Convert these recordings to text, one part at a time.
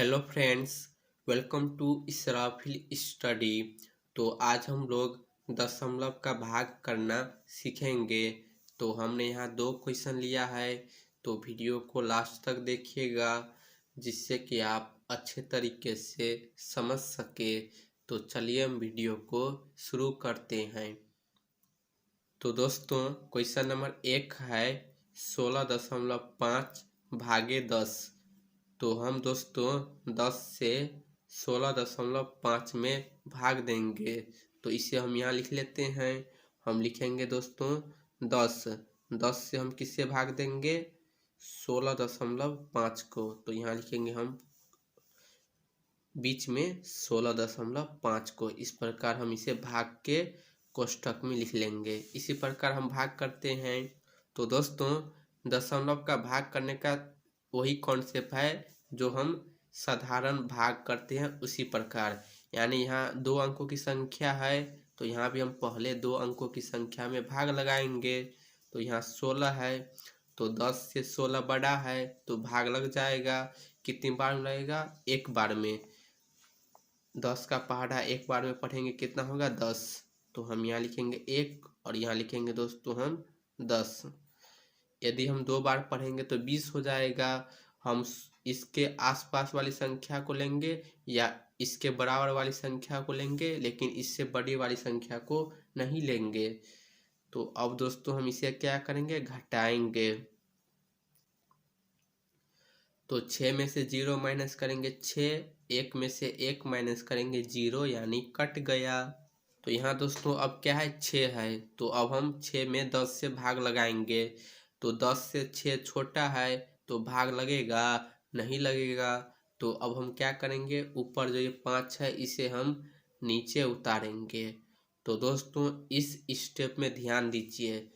Hello friends, welcome to Israfil study. तो आज हम लोग दशमलव का भाग करना सीखेंगे। तो हमने यहाँ दो क्वेश्चन लिया है, तो वीडियो को लास्ट तक देखिएगा जिससे कि आप अच्छे तरीके से समझ सके। तो चलिए हम वीडियो को शुरू करते हैं। तो दोस्तों, क्वेश्चन नंबर 1 है 16.5 भागे 10। तो हम दोस्तों 10 से 16.5 में भाग देंगे। तो इसे हम यहाँ लिख लेते हैं। हम लिखेंगे दोस्तों 10 10 से हम किससे भाग देंगे? 16.5 को। तो यहाँ लिखेंगे हम बीच में 16.5 को। इस प्रकार हम इसे भाग के कोष्ठक में लिख लेंगे। इसी प्रकार हम भाग करते हैं। तो दोस्तों, दशमलव का भाग करने का वही कॉन्सेप्ट है जो हम साधारण भाग करते हैं, उसी प्रकार। यानी यहाँ 2 अंकों की संख्या है, तो यहाँ भी हम पहले 2 अंकों की संख्या में भाग लगाएंगे। तो यहाँ 16 है, तो 10 से 16 बड़ा है तो भाग लग जाएगा। कितनी बार में लगेगा? एक बार में। 10 का पहाड़ा एक बार में पढ़ेंगे, कितना होगा? 10। तो हम यहाँ लिखेंगे 1 और यहाँ लिखेंगे दोस्तों हम 10। यदि हम 2 बार पढ़ेंगे तो 20 हो जाएगा। हम इसके आसपास वाली संख्या को लेंगे या इसके बराबर वाली संख्या को लेंगे, लेकिन इससे बड़ी वाली संख्या को नहीं लेंगे। तो अब दोस्तों हम इसे क्या करेंगे? घटाएंगे। तो 6 में से 0 माइनस करेंगे 6, 1 में से 1 माइनस करेंगे 0, यानी कट गया। तो यहाँ दोस्तों अब क्या है? 6 है, तो अब हम 6 में 10 से भाग लगाएंगे। तो 10 से 6 छोटा है तो भाग लगेगा? नहीं लगेगा। तो अब हम क्या करेंगे? ऊपर जो ये 5 है इसे हम नीचे उतारेंगे। तो दोस्तों इस स्टेप में ध्यान दीजिए।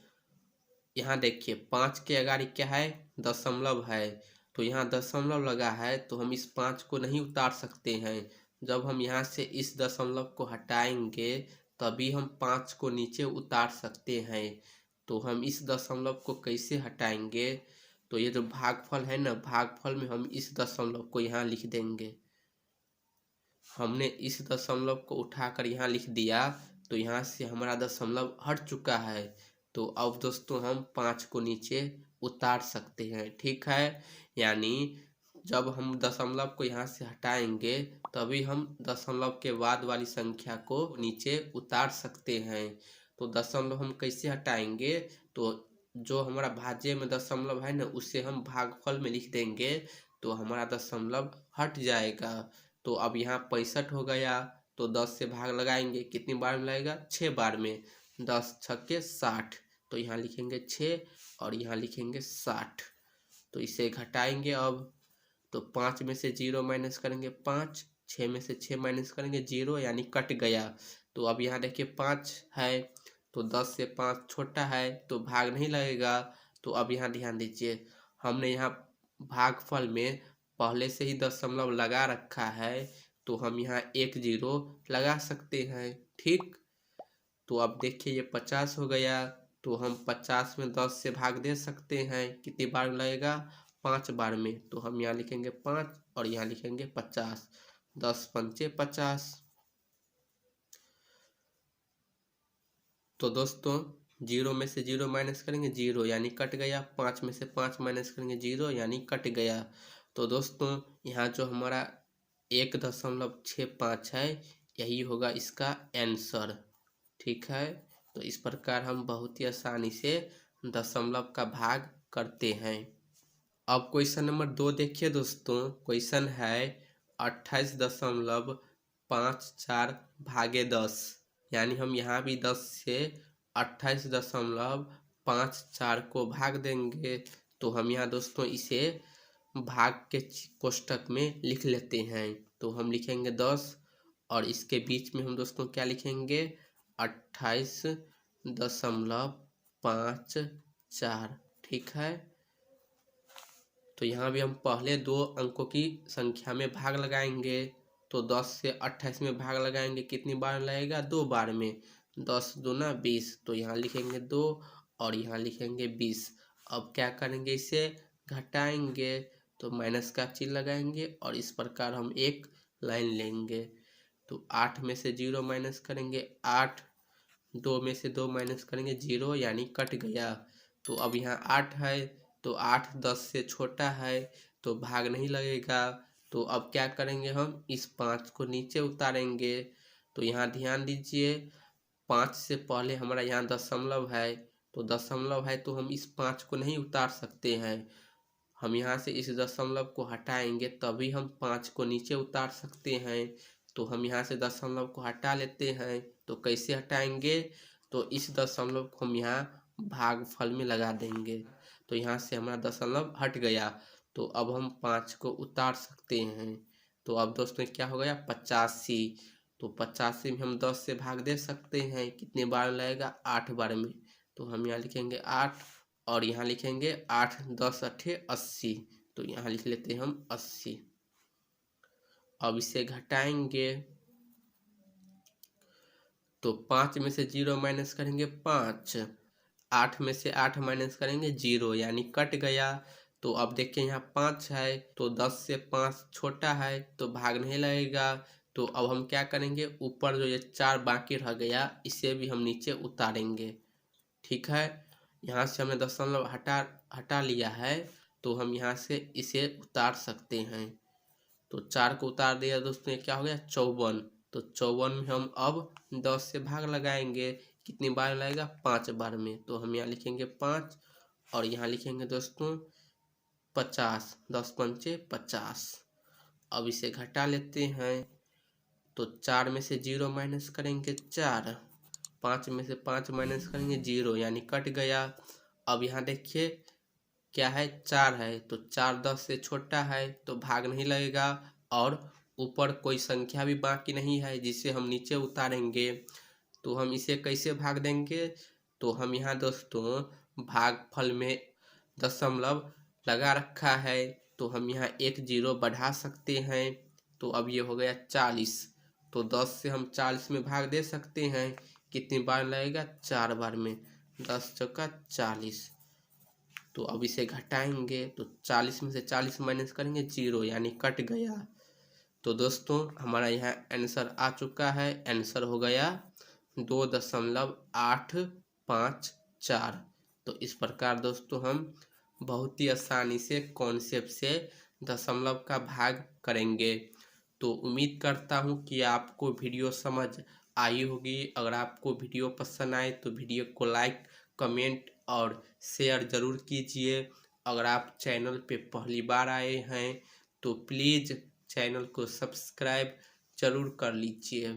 यहाँ देखिए 5 के अगाड़ी क्या है? दशमलव है। तो यहाँ दशमलव लगा है तो हम इस 5 को नहीं उतार सकते हैं। जब हम यहाँ से इस दशमलव को हटाएंगे तभी हम 5 को नीचे उतार सकते हैं। तो हम इस दशमलव को कैसे हटाएंगे? तो ये जो भागफल है ना, भागफल में हम इस दशमलव को यहाँ लिख देंगे। हमने इस दशमलव को उठाकर यहाँ लिख दिया, तो यहाँ से हमारा दशमलव हट चुका है। तो अब दोस्तों हम 5 को नीचे उतार सकते हैं, ठीक है। यानी जब हम दशमलव को यहाँ से हटाएंगे तभी हम दशमलव के बाद वाली संख्या को नीचे उतार सकते हैं। तो दशमलव हम कैसे हटाएंगे? तो जो हमारा भाज्य में दशमलव है ना, उसे हम भागफल में लिख देंगे तो हमारा दशमलव हट जाएगा। तो अब यहाँ 65 हो गया, तो 10 से भाग लगाएंगे, कितनी बार में लगेगा? 6 बार में। 10 छक्के 60, तो यहाँ लिखेंगे 6 और यहाँ लिखेंगे 60। तो इसे घटाएंगे अब। तो 5 में से 0 माइनस करेंगे 5, 6 में से 6 माइनस करेंगे 0, यानी कट गया। तो अब यहाँ देखिए 5 है, तो 10 से 5 छोटा है तो भाग नहीं लगेगा। तो अब यहाँ ध्यान दीजिए, हमने यहाँ भागफल में पहले से ही दशमलव लगा रखा है, तो हम यहाँ 1 0 लगा सकते हैं, ठीक। तो अब देखिए ये 50 हो गया, तो हम 50 में 10 से भाग दे सकते हैं। कितनी बार में लगेगा? 5 बार में। तो हम यहाँ लिखेंगे 5 और यहाँ लिखेंगे 50। 10 पंचे 50। तो दोस्तों 0 में से 0 माइनस करेंगे 0, यानी कट गया। 5 में से 5 माइनस करेंगे 0, यानी कट गया। तो दोस्तों यहाँ जो हमारा 1.65 है, यही होगा इसका आंसर, ठीक है। तो इस प्रकार हम बहुत ही आसानी से दशमलव का भाग करते हैं। अब क्वेश्चन नंबर 2 देखिए दोस्तों। क्वेश्चन है 28.54 भागे 10। यानी हम यहाँ भी 10 से 28.54 को भाग देंगे। तो हम यहाँ दोस्तों इसे भाग के कोष्ठक में लिख लेते हैं। तो हम लिखेंगे 10 और इसके बीच में हम दोस्तों क्या लिखेंगे? 28.54, ठीक है। तो यहाँ भी हम पहले 2 अंकों की संख्या में भाग लगाएंगे। तो 10 से 28 में भाग लगाएंगे, कितनी बार लगेगा? 2 बार में। 10 दूना 20, तो यहाँ लिखेंगे 2 और यहाँ लिखेंगे 20। अब क्या करेंगे? इसे घटाएंगे। तो माइनस का चिन्ह लगाएंगे और इस प्रकार हम एक लाइन लेंगे। तो 8 में से 0 माइनस करेंगे 8, 2 में से 2 माइनस करेंगे 0 यानी कट गया। तो अब यहाँ 8 है तो 8 10 से छोटा है तो भाग नहीं लगेगा। तो अब क्या करेंगे, हम इस 5 को नीचे उतारेंगे। तो यहाँ ध्यान दीजिए 5 से पहले हमारा यहाँ दशमलव है, तो दशमलव है तो हम इस 5 को नहीं उतार सकते हैं। हम यहाँ से इस दशमलव को हटाएंगे तभी हम 5 को नीचे उतार सकते हैं। तो हम यहाँ से दशमलव को हटा लेते हैं। तो कैसे हटाएंगे, तो इस दशमलव को हम यहाँ भागफल में लगा देंगे। तो यहाँ से हमारा दशमलव हट गया। तो अब हम 5 को उतार सकते हैं। तो अब दोस्तों क्या हो गया 85। तो 85 में हम 10 से भाग दे सकते हैं, कितने बार लगेगा 8 बार में। तो हम यहाँ लिखेंगे 8 और यहाँ लिखेंगे 8 10 अठे 80। तो यहाँ लिख लेते हैं हम 80। अब इसे घटाएंगे तो 5 में से 0 माइनस करेंगे 5, 8 में से 8 माइनस करेंगे 0 यानी कट गया। तो अब देखिए यहाँ 5 है तो 10 से 5 छोटा है तो भाग नहीं लगेगा। तो अब हम क्या करेंगे, ऊपर जो ये 4 बाकी रह गया इसे भी हम नीचे उतारेंगे। ठीक है, यहाँ से हमने दशमलव हटा लिया है तो हम यहाँ से इसे उतार सकते हैं। तो 4 को उतार दिया दोस्तों, ये क्या हो गया 54। तो 54 में हम अब 10 से भाग लगाएंगे, कितनी बार लगेगा 5 बार में। तो हम यहाँ लिखेंगे 5 और यहाँ लिखेंगे दोस्तों 50, 10 पंचे 50। अब इसे घटा लेते हैं तो 4 में से 0 माइनस करेंगे 4, 5 में से 5 माइनस करेंगे 0 यानी कट गया। अब यहाँ देखिए क्या है 4 है तो 4 10 से छोटा है तो भाग नहीं लगेगा और ऊपर कोई संख्या भी बाकी नहीं है जिसे हम नीचे उतारेंगे। तो हम इसे कैसे भाग देंगे, तो हम यहाँ दोस्तों भागफल में दशमलव लगा रखा है तो हम यहाँ एक 0 बढ़ा सकते हैं। तो अब ये हो गया 40। तो 10 से हम 40 में भाग दे सकते हैं, कितनी बार लगेगा 4 बार में, 10 चौका 40। तो अब इसे घटाएंगे तो 40 में से 40 माइनस करेंगे 0 यानी कट गया। तो दोस्तों हमारा यहाँ आंसर आ चुका है, आंसर हो गया 2.854। तो इस प्रकार दोस्तों हम बहुत ही आसानी से कॉन्सेप्ट से दशमलव का भाग करेंगे। तो उम्मीद करता हूँ कि आपको वीडियो समझ आई होगी। अगर आपको वीडियो पसंद आए तो वीडियो को लाइक कमेंट और शेयर ज़रूर कीजिए। अगर आप चैनल पे पहली बार आए हैं तो प्लीज़ चैनल को सब्सक्राइब ज़रूर कर लीजिए।